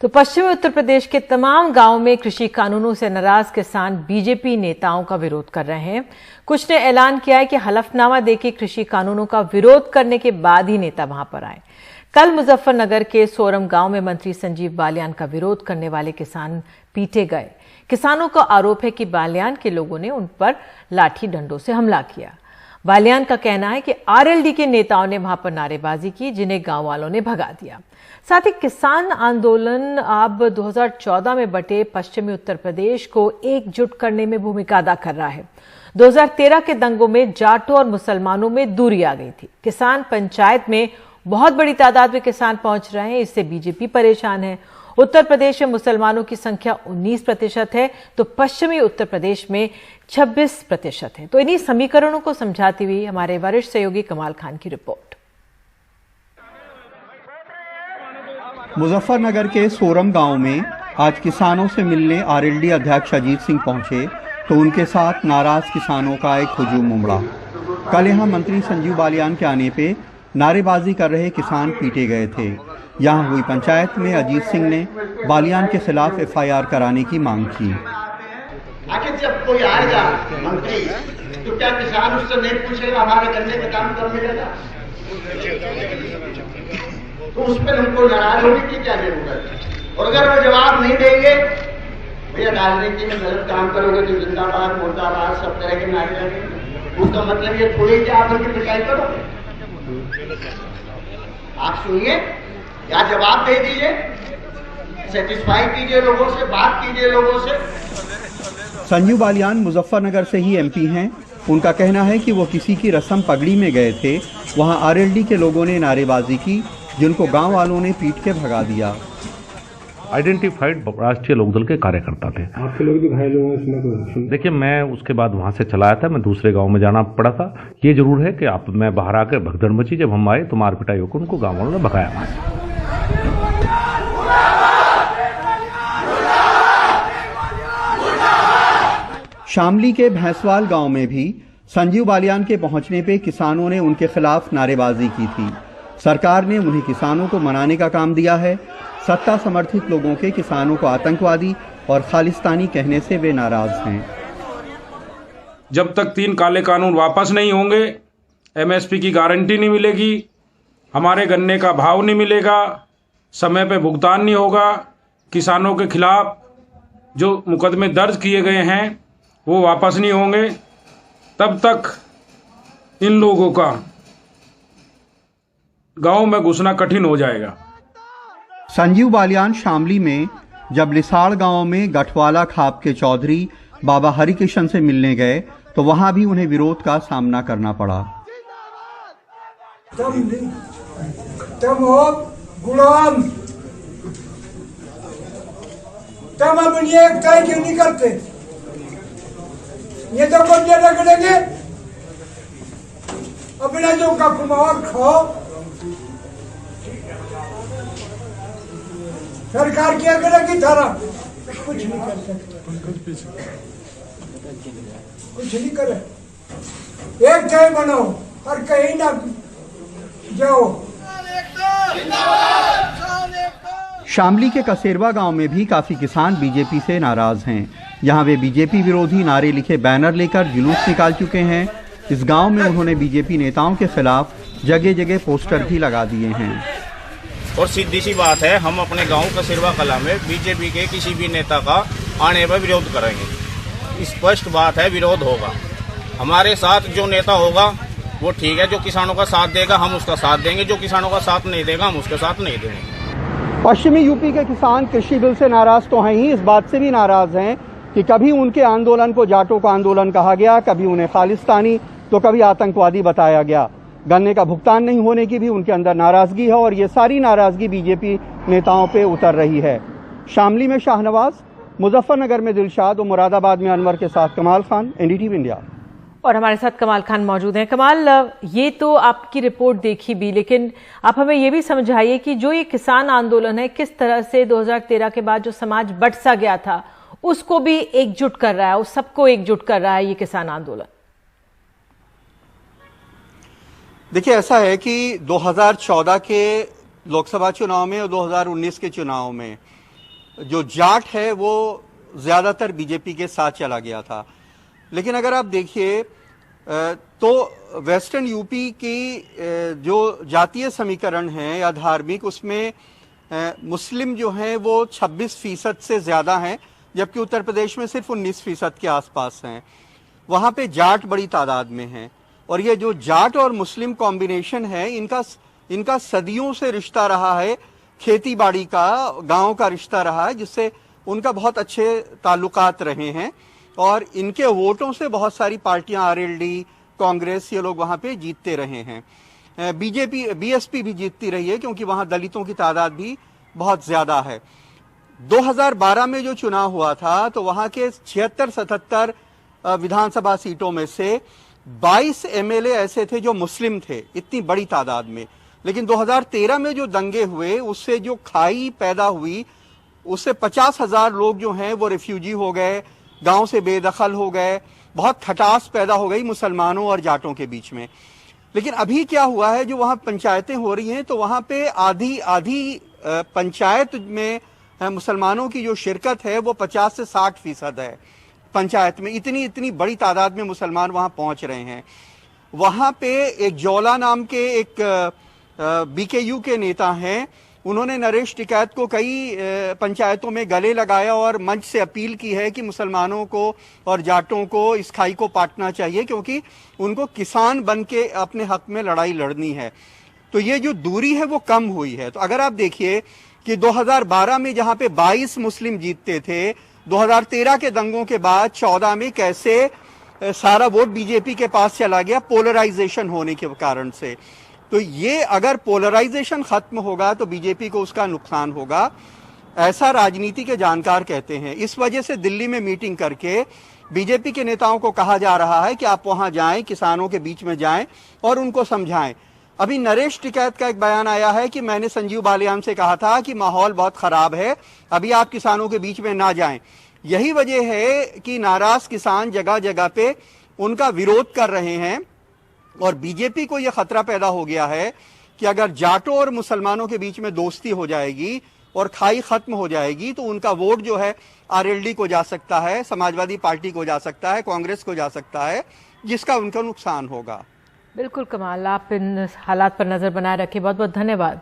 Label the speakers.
Speaker 1: तो पश्चिमी उत्तर प्रदेश के तमाम गांवों में कृषि कानूनों से नाराज किसान बीजेपी नेताओं का विरोध कर रहे हैं। कुछ ने ऐलान किया है कि हलफनामा देकर कृषि कानूनों का विरोध करने के बाद ही नेता वहां पर आए। कल मुजफ्फरनगर के सोरम गांव में मंत्री संजीव बालियान का विरोध करने वाले किसान पीटे गए। किसानों का आरोप है कि बालियान के लोगों ने उन पर लाठी डंडों से हमला किया। बालियान का कहना है कि आरएलडी के नेताओं ने वहां पर नारेबाजी की, जिन्हें गांव वालों ने भगा दिया। साथ ही किसान आंदोलन अब 2014 में बटे पश्चिमी उत्तर प्रदेश को एकजुट करने में भूमिका अदा कर रहा है। 2013 के दंगों में जाटों और मुसलमानों में दूरी आ गई थी। किसान पंचायत में बहुत बड़ी तादाद में किसान पहुंच रहे हैं, इससे बीजेपी परेशान है। उत्तर प्रदेश में मुसलमानों की संख्या 19% है, तो पश्चिमी उत्तर प्रदेश में 26% है। तो इन्हीं समीकरणों को समझाती हुई हमारे वरिष्ठ सहयोगी कमाल खान की रिपोर्ट।
Speaker 2: मुजफ्फरनगर के सोरम गांव में आज किसानों से मिलने आरएलडी अध्यक्ष अजीत सिंह पहुंचे तो उनके साथ नाराज किसानों का एक हुजूम उमड़ा। कल यहां मंत्री संजीव बालियान के आने पे नारेबाजी कर रहे किसान पीटे गए थे। यहां हुई पंचायत में अजीत सिंह ने बालियान के खिलाफ एफआईआर कराने की मांग की।
Speaker 3: आखिर जब कोई आएगा मंत्री तो क्या किसान उससे नहीं पूछेगा हमारे गन्ने का काम कब मिलेगा? तो उस पर हमको नाराज होने की क्या जरूरत है? और अगर वो जवाब नहीं देंगे, भैया राजनीति में गलत काम करोगे तो जिंदाबाद मुर्दाबाद सब तरह के नारे लगेंगे। उसका मतलब ये थोड़ी कि आप उनकी पिटाई करोगे। आप सुनिए या जवाब दे दीजिए, सेटिस्फाई कीजिए लोगों से, बात कीजिए लोगों से।
Speaker 2: संजीव बालियान मुजफ्फरनगर से ही एमपी हैं। उनका कहना है कि वो किसी की रस्म पगड़ी में गए थे, वहां आरएलडी के लोगों ने नारेबाजी की, जिनको गांव वालों ने पीट के भगा दिया।
Speaker 4: आइडेंटिफाइड राष्ट्रीय लोकदल के कार्यकर्ता थे।
Speaker 5: आपके लोग भी घायल हुए इसमें?
Speaker 4: देखिए, मैं उसके बाद वहां से चला आया था, मैं दूसरे गांव में जाना पड़ा था। ये जरूर है कि मैं बाहर आकर भगदड़ मची, जब हम आए तो मार पिटाई होकर उनको गांव वालों ने भगाया वहां से।
Speaker 2: शामली के भैंसवाल गांव में भी संजीव बालियान के पहुंचने पे किसानों ने उनके खिलाफ नारेबाजी की थी। सरकार ने उन्हें किसानों को मनाने का काम दिया है। सत्ता समर्थित लोगों के किसानों को आतंकवादी और खालिस्तानी कहने से वे नाराज हैं।
Speaker 6: जब तक 3 काले कानून वापस नहीं होंगे, एमएसपी की गारंटी नहीं मिलेगी, हमारे गन्ने का भाव नहीं मिलेगा, समय पे भुगतान नहीं होगा, किसानों के खिलाफ जो मुकदमे दर्ज किए गए हैं वो वापस नहीं होंगे, तब तक इन लोगों का गांव में घुसना कठिन हो जाएगा।
Speaker 2: संजीव बालियान शामली में जब लिसाड़ गांव में गठवाला खाप के चौधरी बाबा हरिकिशन से मिलने गए तो वहां भी उन्हें विरोध का सामना करना पड़ा।
Speaker 7: तुम हो गुलाम, तुम अपनी एक तय क्यों नहीं करते? ये तो बंदे रगड़ेंगे, अपना जो का कुमार खाओ। सरकार क्या करेगी? थारा कुछ नहीं कर सकते, कुछ नहीं करे। एक जय बनाओ और कहीं ना जाओ।
Speaker 2: शामली के कसेरवा गांव में भी काफी किसान बीजेपी से नाराज हैं। यहां वे बीजेपी विरोधी नारे लिखे बैनर लेकर जुलूस निकाल चुके हैं। इस गांव में उन्होंने बीजेपी नेताओं के खिलाफ जगह जगह पोस्टर भी लगा दिए हैं।
Speaker 8: और सीधी सी बात है, हम अपने गांव कसेरवा कला में बीजेपी के किसी भी नेता का आने पर विरोध करेंगे। स्पष्ट बात है, विरोध होगा। हमारे साथ जो नेता होगा वो ठीक है, जो किसानों का साथ देगा हम उसका साथ देंगे, जो किसानों का साथ नहीं देगा हम उसके साथ नहीं देंगे।
Speaker 2: पश्चिमी यूपी के किसान कृषि बिल से नाराज तो हैं ही, इस बात से भी नाराज हैं कि कभी उनके आंदोलन को जाटों का आंदोलन कहा गया, कभी उन्हें खालिस्तानी तो कभी आतंकवादी बताया गया। गन्ने का भुगतान नहीं होने की भी उनके अंदर नाराजगी है और ये सारी नाराजगी बीजेपी नेताओं पे उतर रही है। शामली में शाहनवाज, मुजफ्फरनगर में दिलशाद और मुरादाबाद में अनवर के साथ कमाल खान, एनडीटीवी इंडिया।
Speaker 1: और हमारे साथ कमाल खान मौजूद हैं। कमाल, ये तो आपकी रिपोर्ट देखी भी, लेकिन आप हमें ये भी समझाइए कि जो ये किसान आंदोलन है, किस तरह से 2013 के बाद जो समाज बट सा गया था उसको भी एकजुट कर रहा है, उस सबको एकजुट कर रहा है ये किसान आंदोलन।
Speaker 2: देखिए, ऐसा है कि 2014 के लोकसभा चुनाव में और 2019 के चुनाव में जो जाट है वो ज्यादातर बीजेपी के साथ चला गया था। लेकिन अगर आप देखिए तो वेस्टर्न यूपी की जो जातीय समीकरण है या धार्मिक, उसमें मुस्लिम जो हैं वो 26% से ज्यादा हैं, जबकि उत्तर प्रदेश में सिर्फ 19% के आसपास हैं। वहां पे जाट बड़ी तादाद में हैं और ये जो जाट और मुस्लिम कॉम्बिनेशन है इनका सदियों से रिश्ता रहा है, खेती बाड़ी का, गांव का रिश्ता रहा है, जिससे उनका बहुत अच्छे ताल्लुकात रहे हैं और इनके वोटों से बहुत सारी पार्टियां, आरएलडी, कांग्रेस, ये लोग वहां पे जीतते रहे हैं। बीएसपी भी जीतती रही है क्योंकि वहां दलितों की तादाद भी बहुत ज्यादा है। 2012 में जो चुनाव हुआ था तो वहां के 76-77 विधानसभा सीटों में से 22 एमएलए ऐसे थे जो मुस्लिम थे, इतनी बड़ी तादाद में। लेकिन 2013 में जो दंगे हुए उससे जो खाई पैदा हुई, उससे 50,000 लोग जो हैं वो रिफ्यूजी हो गए, गांव से बेदखल हो गए, बहुत खटास पैदा हो गई मुसलमानों और जाटों के बीच में। लेकिन अभी क्या हुआ है, जो वहां पंचायतें हो रही हैं तो वहां पे आधी पंचायत में मुसलमानों की जो शिरकत है वो 50 से 60% है पंचायत में। इतनी बड़ी तादाद में मुसलमान वहां पहुंच रहे हैं। वहां पे एक जौला नाम के एक बीकेयू के नेता हैं, उन्होंने नरेश टिकैत को कई पंचायतों में गले लगाया और मंच से अपील की है कि मुसलमानों को और जाटों को इस खाई को पाटना चाहिए क्योंकि उनको किसान बन के अपने हक में लड़ाई लड़नी है। तो ये जो दूरी है वो कम हुई है। तो अगर आप देखिए कि 2012 में जहां पे 22 मुस्लिम जीतते थे, 2013 के दंगों के बाद 14 में कैसे सारा वोट बीजेपी के पास चला गया पोलराइजेशन होने के कारण से। तो ये अगर पोलराइजेशन खत्म होगा तो बीजेपी को उसका नुकसान होगा, ऐसा राजनीति के जानकार कहते हैं। इस वजह से दिल्ली में मीटिंग करके बीजेपी के नेताओं को कहा जा रहा है कि आप वहां जाएं, किसानों के बीच में जाएं और उनको समझाएं। अभी नरेश टिकैत का एक बयान आया है कि मैंने संजीव बालियान से कहा था कि माहौल बहुत खराब है, अभी आप किसानों के बीच में ना जाएं। यही वजह है कि नाराज किसान जगह जगह पे उनका विरोध कर रहे हैं और बीजेपी को यह खतरा पैदा हो गया है कि अगर जाटों और मुसलमानों के बीच में दोस्ती हो जाएगी और खाई खत्म हो जाएगी तो उनका वोट जो है आरएलडी को जा सकता है, समाजवादी पार्टी को जा सकता है, कांग्रेस को जा सकता है, जिसका उनका नुकसान होगा।
Speaker 1: बिल्कुल कमाल, आप इन हालात पर नजर बनाए रखें। बहुत बहुत धन्यवाद।